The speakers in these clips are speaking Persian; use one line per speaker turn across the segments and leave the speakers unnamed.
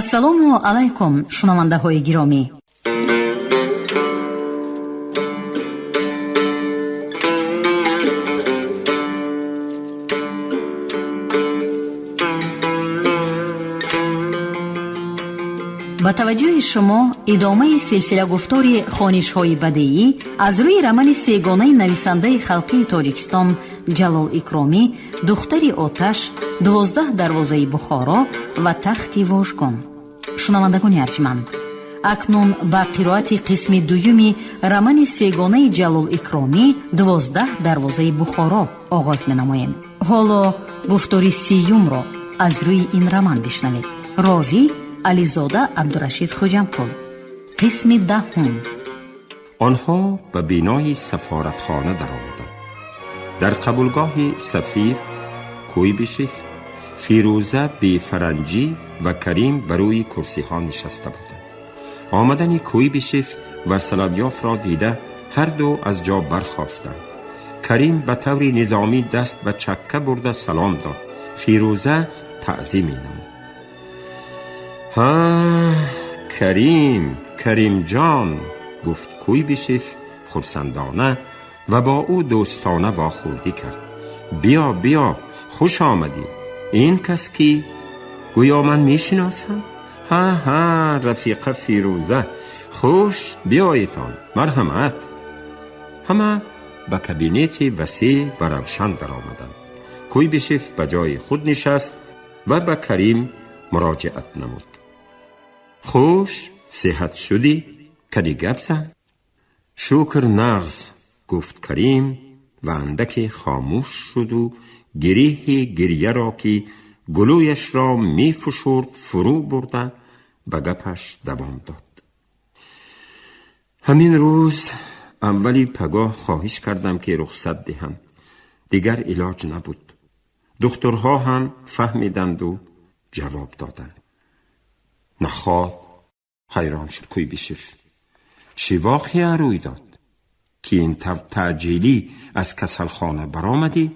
ассалому алайкум шунавандаҳои гиромӣ. ба таваҷҷӯҳи шумо идомаи силсила гуфтори хонишҳои бадеӣ аз рӯи рамани сегонаи нависандаи халқии Тоҷикистон Ҷалол Икромӣ, духтари Оташ, 12 дарвозаи Бухоро ва тахти Вожгон. шунавандагони арҷманд, акнун ба қироати қисми дуюми рамани сегонаи Ҷалол Икромӣ 12 дарвозаи Бухоро оғоз менамоем. ҳоло гуфтори сиюмро аз рӯи ин раман бишнавед. ровӣ علیزاده عبدالرشید خوجمکل. قسم 10.
آنها به بینای سفارتخانه در آمدند. در قبولگاه سفیر کویبشف، فیروزه بی فرنجی و کریم بروی کرسی ها نشسته بودند. آمدن کویبشف و سلویاف را دیده هر دو از جا برخاستند. کریم به طور نظامی دست به چکه برده سلام داد. فیروزه تعظیمی نمود. ها کریم جان، گفت کویبشف خرسندانه و با او دوستانه واخوردی کرد. بیا خوش آمدی. این کس کی؟ گویا من میشناسم. ها رفیق فیروزه، خوش بیایتان، مرحمت. همه به کابینت وسیع و روشن در آمدند. کویبشف به جای خود نشست و به کریم مراجعت نمود. خوش صحت شدی؟ کدی گپ زد؟ شکر نغز، گفت کریم و اندک خاموش شد و گریه را که گلویش را می فشرد فرو برده به گپش دوام داد. همین روز اولی پگاه خواهش کردم که رخصت دهم. دیگر علاج نبود. دکترها هم فهمیدند و جواب دادند. نخواد. حیران شد کویبشف. چه واقعی روی داد که این تعجیلی از کسلخانه برآمدی؟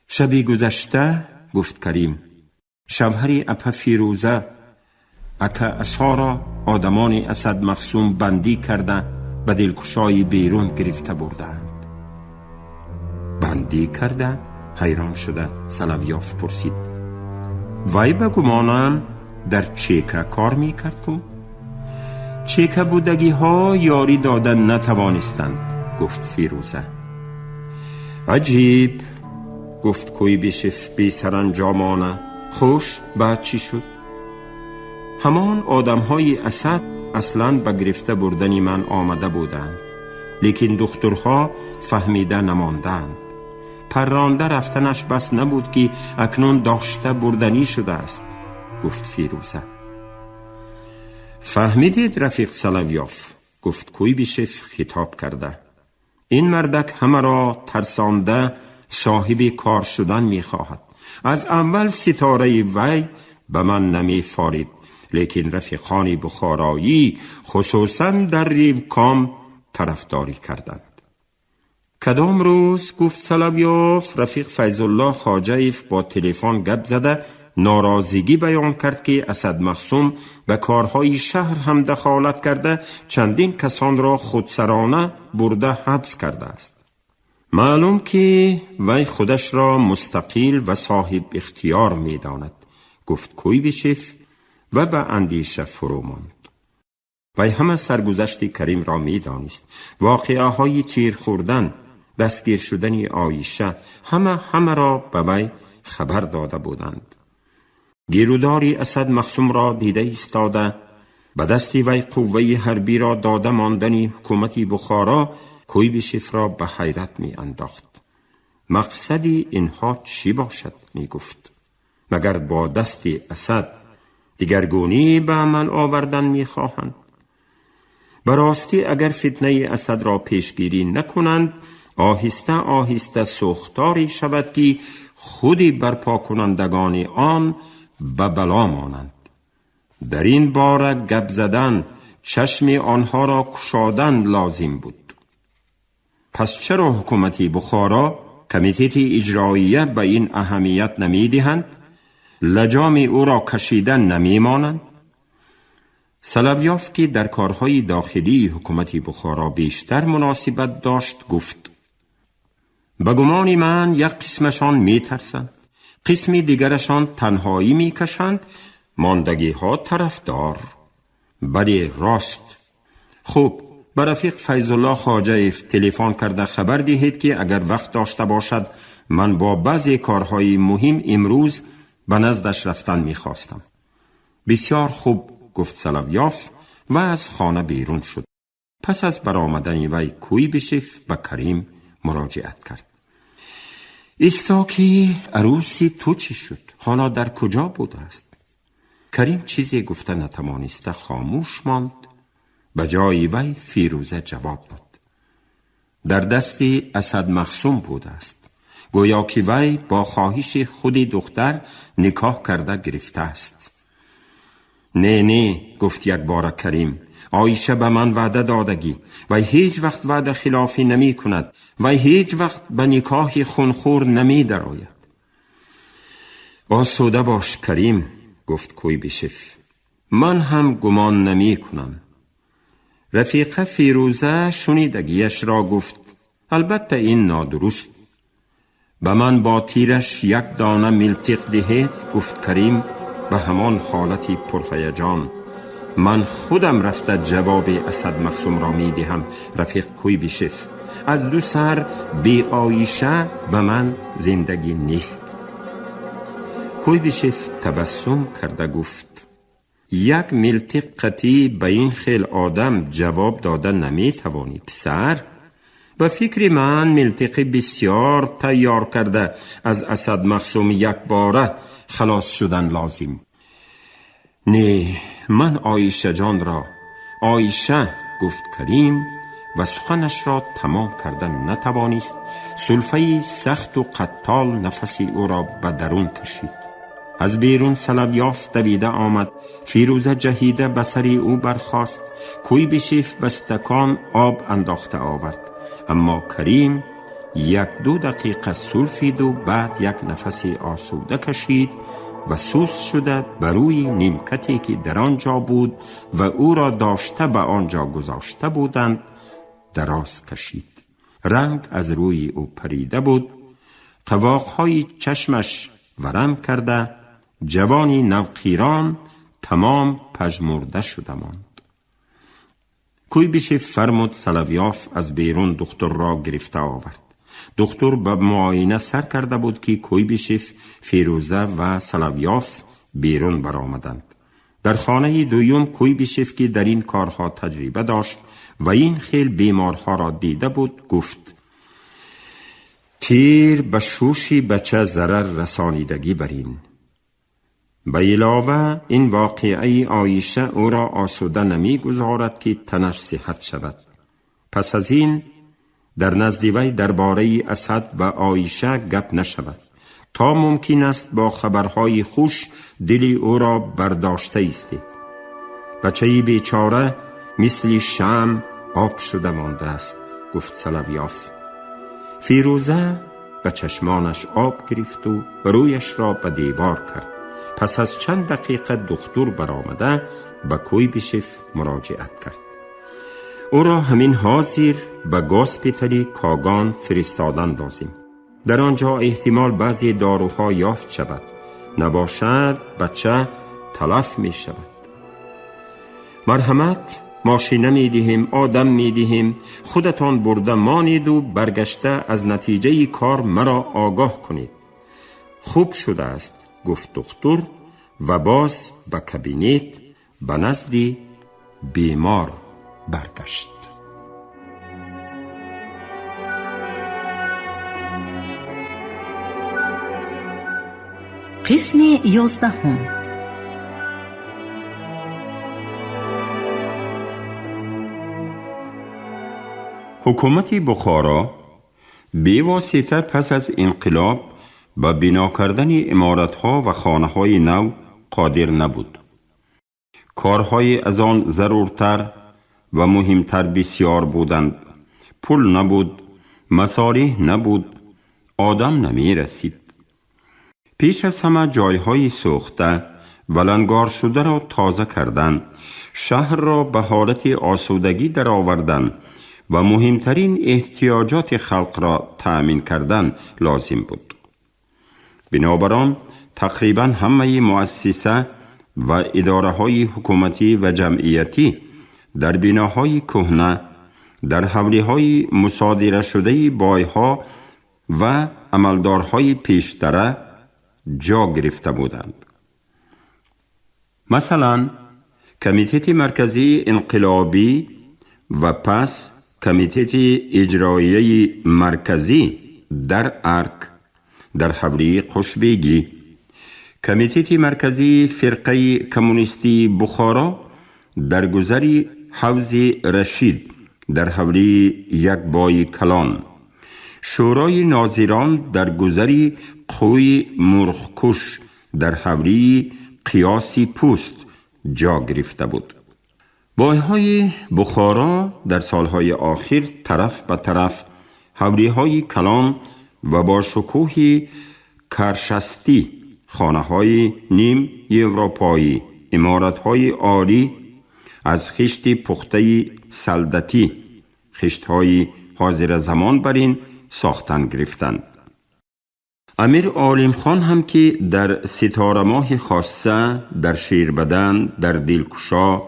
شبی گذشته، گفت کریم، شوهر اپا فیروزه اکا اسا را آدمان اسد مخصوم بندی کرده به دلکشای بیرون گرفته بردند. بندی کرده؟ حیران شده سلویاف پرسید. وی به گمانم در چیکه کار میکرد کو؟ چیکه بودگی ها یاری دادن نتوانستند، گفت فیروزه. عجیب، گفت کویبشف بی سرانجامانه. خوش بعد چی شد؟ همان آدم های اسد اصلا به گرفته بردن من آمده بودند، لیکن دخترها فهمیده نماندند. پرانده رفتنش بس نبود که اکنون داشته بردنی شده است، گفت فیروزه. فهمیدید رفیق سلویاف، گفت کویبشف خطاب کرده. این مردک همه را ترسانده صاحب کار شدن می خواهد. از اول ستاره وی به من نمی فارید، لیکن رفیقان بخارایی خصوصا در ریوکام طرفداری کردند. کدام روز؟ گفت سلویاف. رفیق فیض الله خواجه‌ایف با تلفن گپ زده ناراضگی بیان کرد که اسد مخصوم به کارهای شهر هم دخالت کرده چندین کسان را خودسرانه برده حبس کرده است. معلوم که وی خودش را مستقل و صاحب اختیار می داند، گفت کویبشف و به اندیشه فرو ماند. وی همه سرگذشت کریم را می دانست. واقعه های تیر خوردن، دستگیر شدن عایشه همه را به وی خبر داده بودند. گیروداری اسد مخصوم را دیده ایستاده، به دست وی قوه حربی را داده ماندن حکومت بخارا کویبشف را به حیرت می انداخت. مقصد اینها چی باشد؟ می گفت. مگر با دست اسد دیگرگونی به عمل آوردن می خواهند؟ براستی اگر فتنه اسد را پیشگیری نکنند، آهسته سوختاری شود که خودی برپا کنندگان آن به بلا مانند. در این باره گپ زدن، چشم آنها را کشادن لازم بود. پس چرا حکومت بخارا کمیته اجراییه به این اهمیت نمی دهند؟ لجام او را کشیدن نمی مانند؟ سلویاف که در کارهای داخلی حکومت بخارا بیشتر مناسبت داشت گفت: به گمان من یک قسمشان می ترسند، قسمی دیگرشان تنهایی می کشند، ماندگی ها طرفدار. بله راست. خوب، به رفیق فیض الله خواجه تلفن کرده خبر دهید که اگر وقت داشته باشد من با بعضی کارهای مهم امروز به نزدش رفتن می خواستم. بسیار خوب، گفت سلویاف و از خانه بیرون شد. پس از برآمدن وی کویبشف به کریم مراجعت کرد. استاکی عروسی تو چی شد؟ حالا در کجا بوده است؟ کریم چیزی گفته نتوانسته خاموش ماند. به جای وی فیروزه جواب داد: در دست اسد مخصوم بوده است. گویا که وی با خواهش خود دختر نکاح کرده گرفته است. نه، گفت یک بار کریم، عایشه به من وعده دادگی و هیچ وقت وعده خلافی نمی کند و هیچ وقت به نکاح خونخور نمی درآید. آسوده باش کریم، گفت کویبشف، من هم گمان نمی کنم. رفیقه فیروزه شنیدگیش را گفت: البته این نادرست. به من با تیرش یک دانه ملتق دهید، گفت کریم به همان حالتی پرهیجان. من خودم رفته جواب اسد مخصوم را می دهم. رفیق کویبشف، از دو سر بی عایشه به من زندگی نیست. کویبشف تبسم کرده گفت: یک ملتق قطعی به این خیل آدم جواب داده نمی توانی پسر؟ به فکر من ملتق بسیار تیار کرده از اسد مخصوم یک باره خلاص شدن لازم. نه، من عایشه جان را عایشه، گفت کریم و سخنش را تمام کردن نتوانست. سلفه سخت و قتال نفسی او را به درون کشید. از بیرون سلویاف دویده آمد. فیروزه جهیده به سر او برخاست. کویبشف به استکان آب انداخته آورد، اما کریم 1-2 دقیقه سلفید و بعد یک نفسی آسوده کشید و سوس شده بر روی نیمکتی که در آنجا بود و او را داشته به آنجا گذاشته بودند دراز کشید. رنگ از روی او پریده بود. قواقهای چشمش ورم کرده جوانی نوقیران تمام پژمرده شده ماند. کویبشف فرمود سلویاف از بیرون دکتر را گرفته آورد. دکتر به معاینه سر کرده بود که کویبشف، فیروزه و سلویاف بیرون برآمدند. در خانه دویم کویبشف که در این کارها تجربه داشت و این خیل بیمارها را دیده بود گفت: تیر به شوشی بچه ضرر رسانیدگی برین. به علاوه این واقعه عایشه او را آسوده نمی گذارد که تنش صحت شود. پس از این در نزد وی درباره اسد و عایشه گپ نشود تا ممکن است با خبرهای خوش دل او را برداشته ایستید. بچه بیچاره مثل شمع آب شده مانده است، گفت سلویاف. فیروزه به چشمانش آب گرفت و رویش را به دیوار کرد. پس از چند دقیقه دکتر برآمده به کویبشف مراجعت کرد. او را همین حاضر به گاسپیتالی کاگان فرستادن لازم. در آنجا احتمال بعضی داروها یافت شود، نباشد بچه تلف می شود. مرحمت، ماشینه می دهیم، آدم می دهیم، خودتان برده مانید و برگشته از نتیجه کار مرا آگاه کنید. خوب شده است، گفت دکتر و باز به کابینت به نزد بیمار برگشت.
قسم 11.
حکومت بخارا به واسطه پس از انقلاب به بنا کردن عمارت‌ها و خانه‌های نو قادر نبود. کارهای از آن ضرورتر و مهمتر بسیار بودند. پول نبود، مصالح نبود، آدم نمی رسید. پیش از همه جایهای سوخته و لنگار شده را تازه کردن، شهر را به حالت آسودگی در آوردن و مهمترین احتیاجات خلق را تأمین کردن لازم بود. بنابراین تقریبا همه مؤسسه و اداره های حکومتی و جمعیتی در بناهای کهنه، در حوله های مصادره شده بایها و عملدارهای پیشتره جا گرفته بودند. مثلا کمیته مرکزی انقلابی و پس کمیته اجرایی مرکزی در ارک در حوله قشبگی، کمیته مرکزی فرقه کمونیستی بخارا در گذری حوض رشید در حوله یکبای کلان، شورای ناظران در گذری قوی مرغکش در حوله قیاسی پوست جا گرفته بود. بایهای بخارا در سالهای آخر طرف به طرف حوله های کلان و با شکوه کرشستی، خانه های نیم اروپایی، عمارت های عالی از خشت پخته سلدتی، خشت های حاضر زمان برین ساختن گرفتند. امیر عالم خان هم که در ستاره ماه خاصه، در شیربدن، در دلکشا،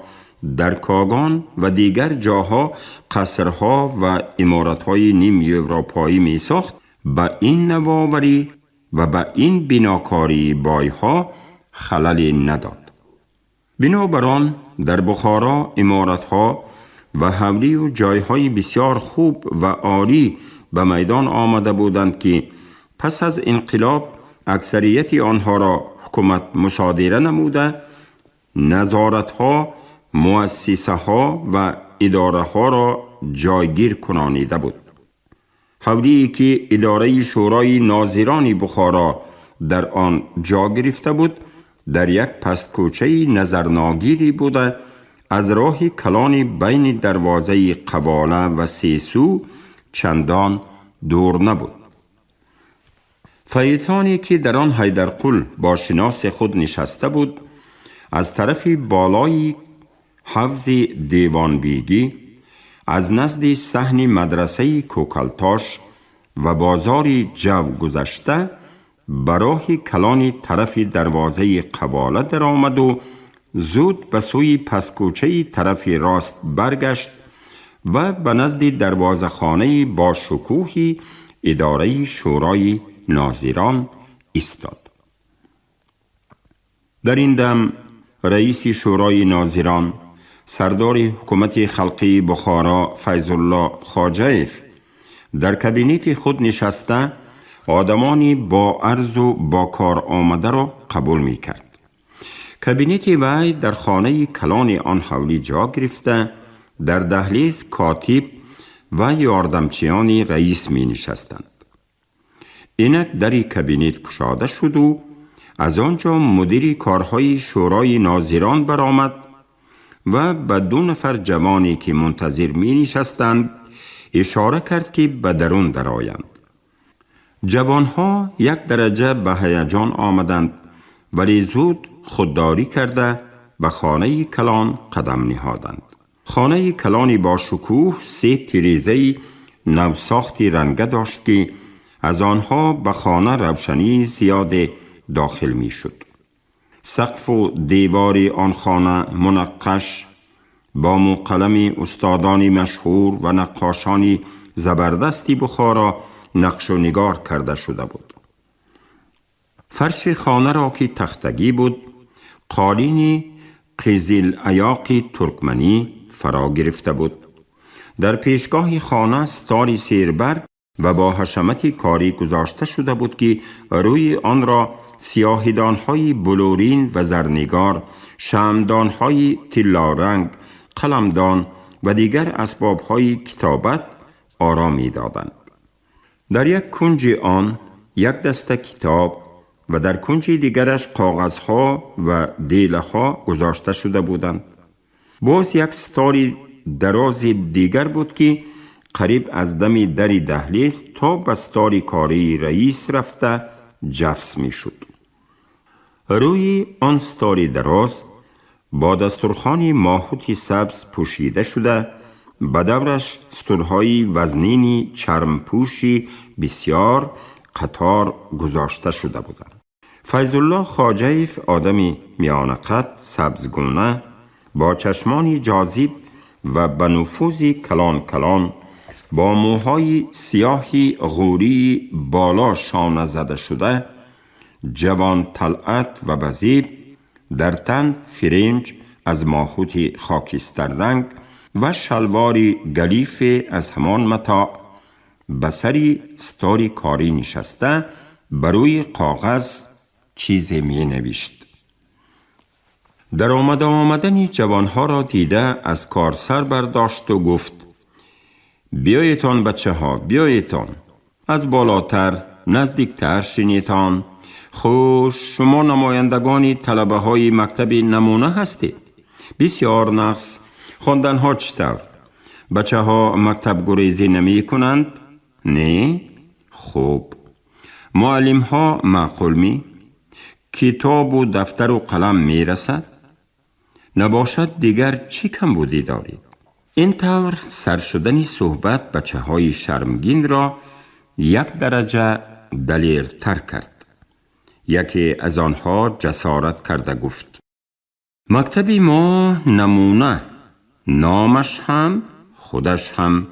در کاگان و دیگر جاها قصرها و عمارت‌های نیم اروپایی می ساخت، با این نوآوری و با این بناکاری بایها خلل نداد. بنابراین در بخارا عمارت‌ها و حوله و جایهای بسیار خوب و عالی به میدان آمده بودند که پس از انقلاب اکثریت آنها را حکومت مصادره نموده، نظارت‌ها، مؤسسه‌ها و اداره‌ها را جایگیر کنانیده بود. حوله‌ای که اداره شورای ناظران بخارا در آن جا گرفته بود، در یک پستکوچه نظرناگیری بوده، از راه کلان بین دروازه قواله و سیسو چندان دور نبود. فیتانی که در آن حیدرقل با شناس خود نشسته بود، از طرف بالای حوض دیوانبیگی، از نزد صحن مدرسه کوکلتاش و بازار جو گذشته، براه کلان طرف دروازه قواله در آمد و زود به سوی پسکوچه طرف راست برگشت و به نزد دروازه خانه با شکوه اداره شورای ناظران ایستاد. در این دم رئیس شورای ناظران، سردار حکومت خلقی بخارا فیض الله خواجه‌اف، در کابینت خود نشسته آدمانی با عرض و با کار آمده را قبول می کرد. کابینت وی در خانه کلان آن حولی جا گرفته، در دهلیز کاتب و یاردمچیان رئیس می نشستند. اینک در کابینت گشاده شد و از آنجا مدیر کارهای شورای ناظران برآمد و به 2 نفر جوانی که منتظر می نشستند اشاره کرد که به درون درآیند. جوانها یک درجه به هیجان آمدند، ولی زود خودداری کرده به خانه کلان قدم نهادند. خانه کلانی با شکوه 3 تیریزه نوساختی رنگه داشت که از آنها به خانه روشنی زیاد داخل می شد. سقف و دیوار آن خانه منقش با مقلم استادان مشهور و نقاشان زبردستی بخارا نقش و نگار کرده شده بود. فرش خانه را که تختگی بود، قالین قزل عیاق ترکمنی فرا گرفته بود. در پیشگاه خانه ستاری سیربر و با حشمت کاری گذاشته شده بود که روی آن را سیاهیدان‌های بلورین و زرنگار، شمعدان‌های طلارنگ، قلمدان و دیگر اسباب‌های کتابت آرامی دادند. در یک کنج آن یک دسته کتاب و در کنج دیگرش کاغذها و دیلها گذاشته شده بودند. باز یک ستاری دراز دیگر بود که قریب از دم در دهلیز تا به ستاری کاری رئیس رفته جفس می شد. روی آن ستاری دراز با دسترخوان ماهوتی سبز پوشیده شده، به دورش ستورهای وزنینی چرمپوشی بسیار قطار گذاشته شده بودند. فیض الله خواجیف آدمی میان قد، سبزگونه، با چشمانی جاذب و به نفوذی کلان کلان، با موهای سیاهی غوری بالا شانه زده شده، جوان طلعت و بزیب، در تن فرنج از ماهوتی خاکستر رنگ و شلواری گلیف از همان متاع، به سری ستاری کاری نشسته بروی کاغذ چیزی می نوشت. در آمدن جوانها را دیده از کار سر برداشت و گفت: بیایتان بچه ها، بیایتان، از بالاتر نزدیکتر شینیتان. خوش، شما نمایندگانی طلبه های مکتب نمونه هستید. بسیار نقص. خواندن ها چطور؟ بچه ها مکتب گریزی نمی کنند؟ نه؟ خوب. معلم ها معقول می؟ کتاب و دفتر و قلم می رسد؟ نباشد دیگر چی کم بودی دارید؟ این طور سر شدن صحبت بچه های شرمگین را یک درجه دلیرتر کرد. یکی از آنها جسارت کرده گفت: مکتب ما نمونه، نامش هم خودش هم.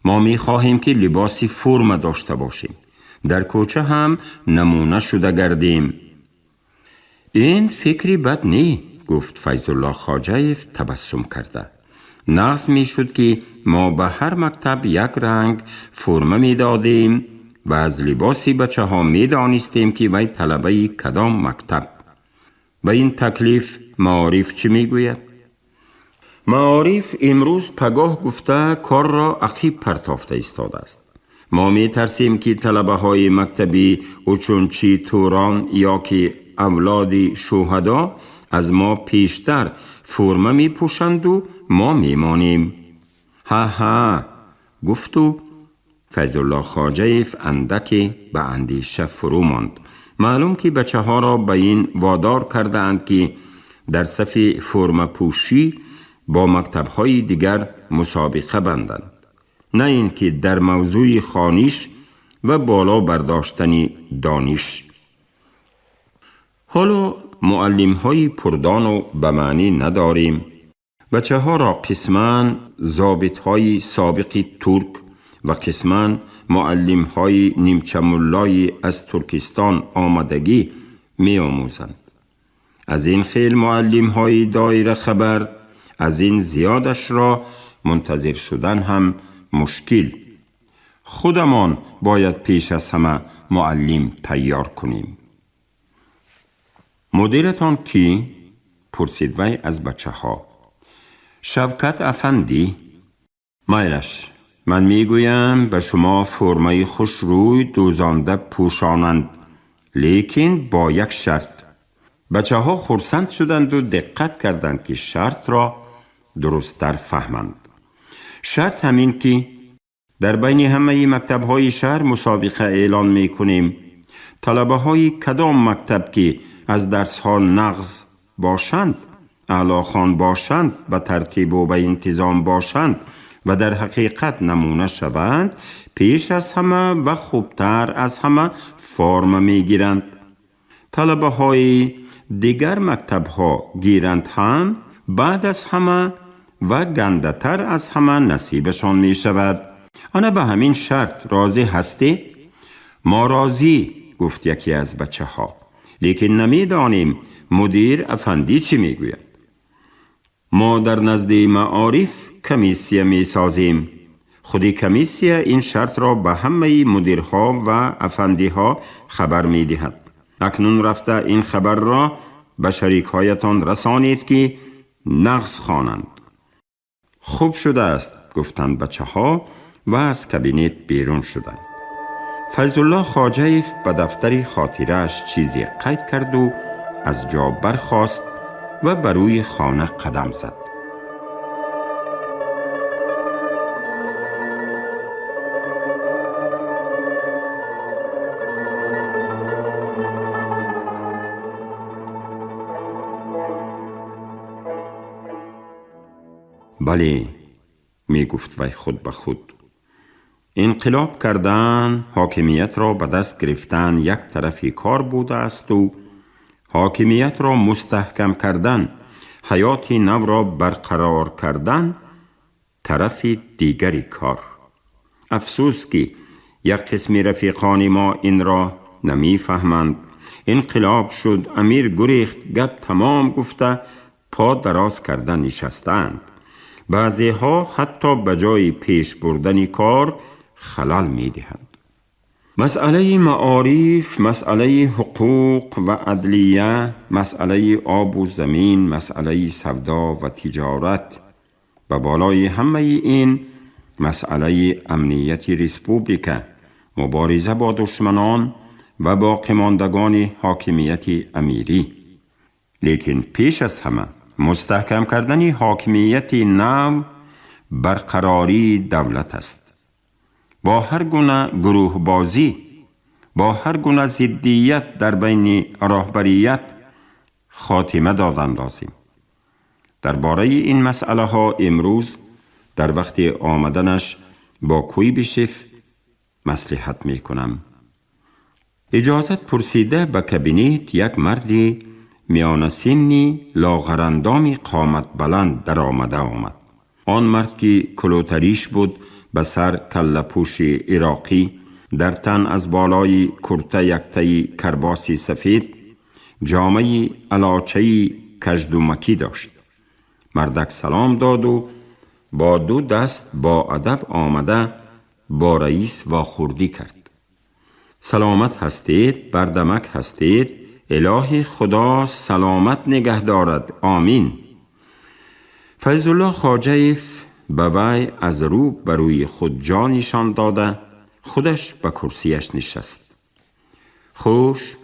ما می خواهیم که لباسی فرم داشته باشیم، در کوچه هم نمونه شده گردیم. این فکری بد نی، گفت فیض الله خواجیف تبسم کرده. نقص می شد که ما به هر مکتب یک رنگ فرمه می دادیم و از لباسی بچه ها می دانستیم که وی طلبه کدام مکتب. و این تکلیف معارف چی می گوید؟ معارف امروز پگاه گفته کار را عقیب پرتافته ایستاده است. ما می ترسیم که طلبه های مکتبی اوچونچی توران یا که اولاد شهدا از ما پیشتر فرمه می پوشند و ما می مانیم. ها گفت و فیض الله خواجیف اندکی به اندیشه فرو ماند. معلوم که بچه ها را به این وادار کرده اند که در صف فرمه پوشی با مکتب های دیگر مسابقه بندند، نه اینکه در موضوع خوانش و بالا برداشتن دانش. حالا معلم های پردان و به معنی نداریم. بچه ها را قسمان ضابط های سابق ترک و قسمان معلم های نیمچه ملای از ترکستان آمدگی می آموزند. از این خیل معلم های دایره خبر، از این زیادش را منتظر شدن هم مشکل. خودمان باید پیش از همه معلم تیار کنیم. مدیرتان کی؟ پرسید وی از بچه ها. شوکت افندی. میلش، من میگویم به شما فرمه خوش روی دوزانده پوشانند، لیکن با یک شرط. بچه ها خرسند شدند و دقت کردند که شرط را درست‌تر فهمند. شرط همین که در بین همه مکتب های شهر مسابقه اعلان می کنیم. طلبه های کدام مکتب که از درس ها نغز باشند، اعلی خوان باشند، به ترتیب و به انتظام باشند و در حقیقت نمونه شوند، پیش از همه و خوبتر از همه فرم می گیرند. طلبه های دیگر مکتب ها گیرند هم بعد از همه و گنده تر از همه نصیبشان می شود. آنها به همین شرط راضی هستی؟ ما راضی، گفت یکی از بچه ها، لیکن نمی دانیم مدیر افندی چی می گوید. ما در نزد معارف کمیسیه می سازیم. خودی کمیسیه این شرط را به همه مدیرها و افندیها خبر می دهد. اکنون رفته این خبر را به شریکهایتان رسانید که نغز خوانند. خوب شده است، گفتند بچه ها و از کابینت بیرون شدند. فیض الله خواجیف به دفتر خاطره‌اش چیزی قید کرد و از جا برخاست و بروی خانه قدم زد. بله، می گفت وی خود به خود. انقلاب کردن، حاکمیت را به دست گرفتن یک طرفی کار بوده است و حاکمیت را مستحکم کردن، حیات نو را برقرار کردن طرف دیگری کار. افسوس که یک قسم رفیقان ما این را نمی فهمند. انقلاب شد، امیر گریخت، گپ تمام گفته پا دراز کردن نشستند. بعضی ها حتی به جای پیش بردن کار خلل می دهند. مسئله معارف، مسئله حقوق و عدلیه، مسئله آب و زمین، مسئله سودا و تجارت، و بالای همه این مسئله امنیت ریسپوبلیکا، مبارزه با دشمنان و باقی ماندگان حاکمیت امیری. لیکن پیش از همه مستحکم کردن حاکمیت نو، برقراری دولت است. با هر گونه گروه بازی، با هر گونه ضدیت در بین رهبریت خاتمه دادن لازم. درباره این مسئله ها امروز در وقت آمدنش با کویبشف مصلحت می کنم. اجازت پرسیده به کابینت یک مردی میان سنی لاغرندامی قامت بلند در آمد. آن مرد که کلوتریش بود، به سر کله پوش عراقی، در تن از بالای کرته یکتای کرباسی سفید، جامه علاچه‌ای کژدمکی داشت. مردک سلام داد و با دو دست با ادب آمده با رئیس واخوردی کرد. سلامت هستید، بردمک هستید، الهی خدا سلامت نگه دارد، آمین. فیض الله خواجه‌اف به وی از رو بر روی خود جا نشان داده خودش به کرسیش نشست. خوش،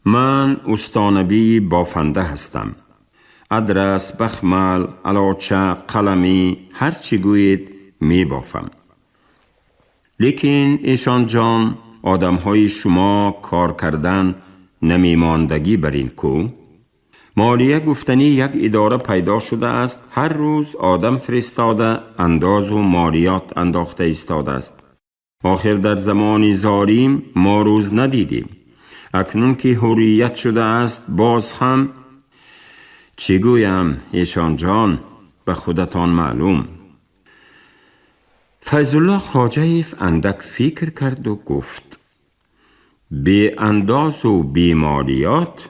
من استانبی بافنده هستم. ادرس، بخمل، علاچه، قلمی، هر چی گویید می بافم. لیکن ایشان جان، آدم های شما کار کردن نمی ماندگی بر این کو؟ مالیه گفتنی یک اداره پیدا شده است، هر روز آدم فرستاده انداز و مالیات انداخته ایستاده است. آخر در زمان زاریم ما روز ندیدیم. اکنون که حریت شده است باز هم چی گویم ایشان جان، به خودتان معلوم. فیض الله خواجه‌اف اندک فکر کرد و گفت بی انداز و بی مالیات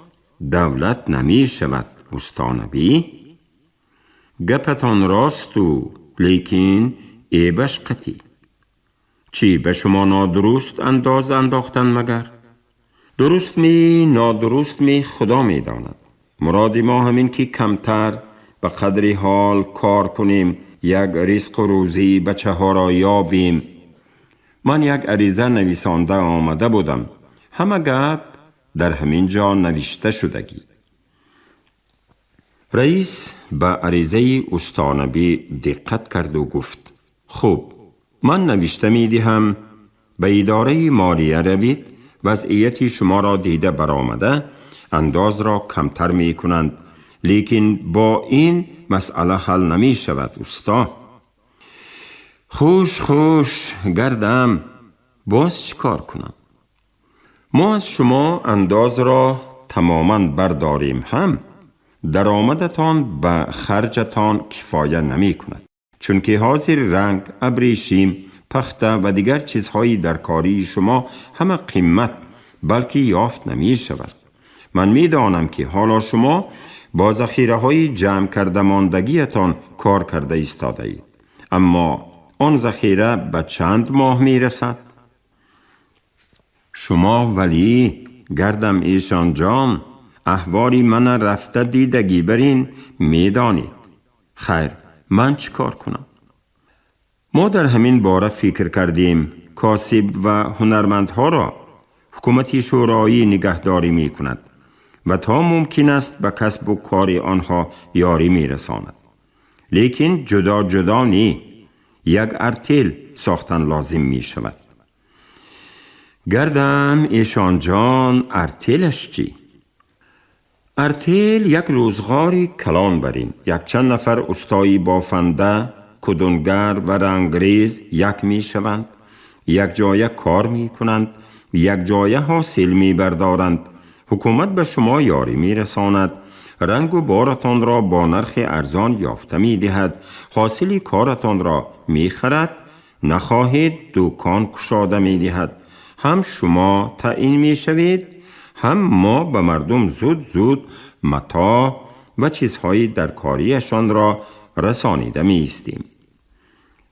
دولت نمی شود استانبی؟ گپتان راست و لیکن عیبش قطعی. چی به شما نادرست انداز انداختن مگر؟ درست می نادرست می خدا می داند. مراد ما همین که کمتر به قدر حال کار کنیم، یک رزق و روزی بچه ها را یابیم. من یک عریضه نویسانده آمده بودم، همه گپ در همین جا نوشته شدگی. رئیس به عریضه استانبی دقت کرد و گفت خوب، من نوشته می دهم به اداره مالیه روید، وضعیت شما را دیده برآمده، انداز را کمتر می کنند، لیکن با این مسئله حل نمی شود استا. خوش گردم، باز چی کار کنم؟ ما از شما انداز را تماما برداریم هم درآمدتان به خرجتان کفایه نمی کند، چون که حاضر رنگ، ابریشم، پخته و دیگر چیزهایی در کاری شما همه قیمت بلکه یافت نمی شود. من می دانم که حالا شما با ذخیره های جمع کرده ماندگیتان کار کرده ایستاده اید، اما آن ذخیره به چند ماه می رسد؟ شما ولی گردم ایشان جان، احوالی من رفته دیدگی برین می دانید. خیر، من چی کار کنم؟ ما در همین باره فکر کردیم. کاسب و هنرمندها را حکومت شورایی نگهداری می کند و تا ممکن است به کسب و کار آنها یاری می رساند. لیکن جدا جدا نی، یک ارتل ساختن لازم می شود. گردم ایشان جان، ارتلش چی؟ ارتل یک روزگاری کلان برین. یک چند نفر استایی بافنده، کدونگر و رنگریز یک می شوند. یک جایه کار می کنند، یک جایه حاصل می بردارند. حکومت به شما یاری می رساند. رنگ و بارتان را با نرخ ارزان یافته می دهد. حاصل کارتان را می خرد. نخواهید دکان کشاده می دهد. هم شما تعیین می شوید، هم ما به مردم زود متاع و چیزهای درکاریشان را رسانیده می استیم.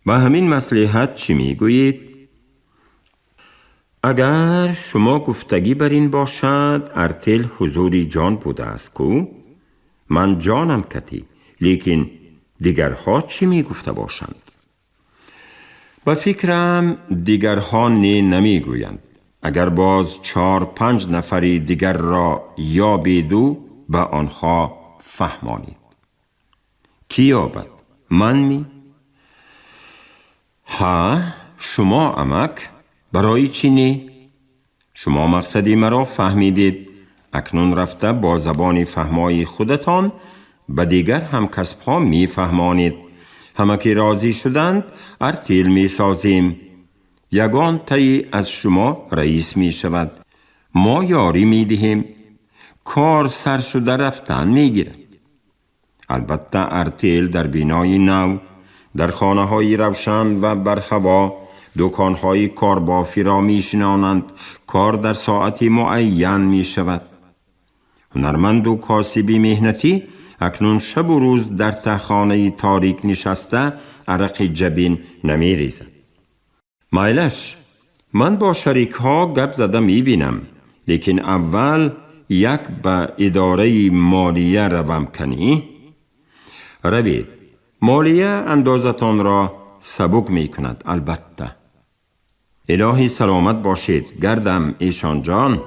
و همین مصلحت چی می گویید؟ اگر شما گفتگی بر این باشد ارتل حضوری جان بوده است کو؟ من جانم کتی، لیکن دیگرها چی می گفته باشند؟ به فکرم دیگرها نمی گویند. اگر باز 4-5 نفری دیگر را یابید و به آنها فهمانید. کی یابد؟ من می؟ ها، شما امک برای چی نه؟ شما مقصدی مرا فهمیدید. اکنون رفته با زبان فهمای خودتان به دیگر هم کسبها می فهمانید. همه که راضی شدند ارتل می سازیم. یگان تایی از شما رئیس می شود. ما یاری می دهیم. کار سر شده رفتن می گیرد. البته ارتل در بینای نو، در خانه های روشن و بر هوا، دکان های کاربافی را می شنانند. کار در ساعتی معین می شود. هنرمند و کاسبی مهنتی اکنون شب و روز در تخانه تاریک نشسته عرق جبین نمی ریزد. مایلش، من با شریک ها گپ زده می بینم، لیکن اول یک به اداره مالیه روم کنی؟ روید، مالیه اندازتان را سبک می کند. البته. الهی سلامت باشید گردم ایشان جان.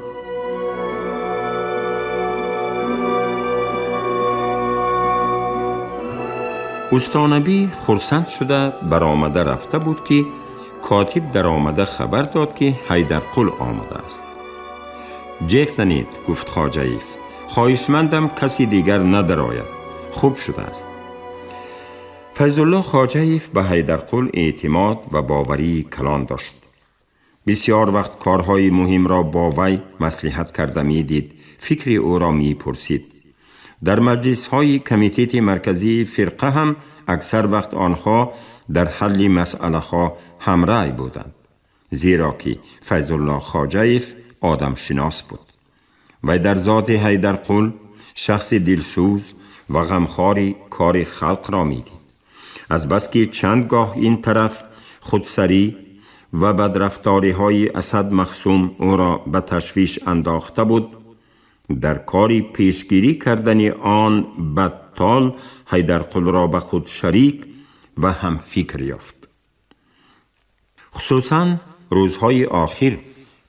استانبی خرسند شده برآمده رفته بود که کاتب در آمده خبر داد که حیدرقل آمده است. جیغ زنید، گفت خواجه‌ایف. خواهشمندم کسی دیگر ندراید. خوب شده است. فیض‌الله خواجه‌ایف به حیدرقل اعتماد و باوری کلان داشت. بسیار وقت کارهای مهم را با وی مصلحت کرده می دید. فکر او را می پرسید. در مجلس های کمیته مرکزی فرقه هم اکثر وقت آنها در حل مسئله ها همراه بودند. زیرا که فیض‌الله خواجه‌ایف آدم شناس بود. و در ذات حیدرقل شخص دلسوز و غمخوار کار خلق را می دید. از بس که چندگاه این طرف خودسری و بدرفتاری های اسد مخصوم او را به تشویش انداخته بود، در کاری پیشگیری کردن آن بدتال حیدرقل را به خود شریک و هم فکر یافت. خصوصا روزهای آخر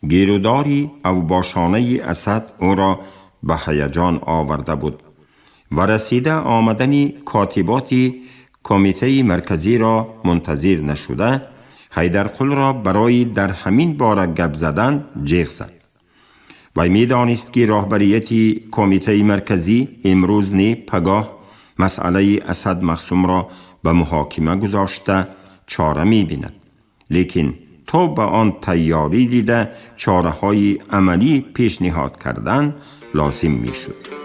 گیروداری اوباشانه اسد او را به هیجان آورده بود و رسیده آمدن کاتبات کمیته مرکزی را منتظر نشده حیدرقل را برای در همین باره گپ زدن جیغ زد. و می دانست که راهبریت کمیته مرکزی امروز نه پگاه مسئله اسد مخصوم را به محاکمه گذاشته چاره می بیند. لیکن تا به آن تیاری دیده چاره های عملی پیشنهاد کردن لازم می شد.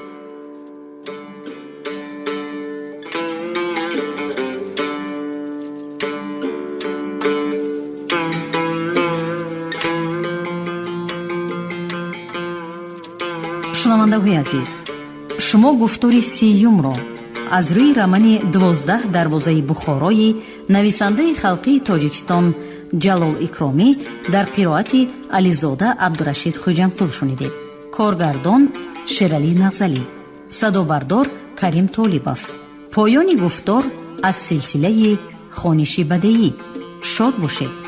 шунавандаҳои азиз, шумо гуфтори сеюмро аз рӯи рамани 12 дарвозаи бухорои нависандаи халқии тоҷикистон ҷалол икромӣ дар қироати ализода абдурашид хуҷампул шунидед. коргардон шералӣ нағзалӣ, садобардор карим толибов. поёни гуфтор аз силсилаи хониши бадеӣ. шод бошед.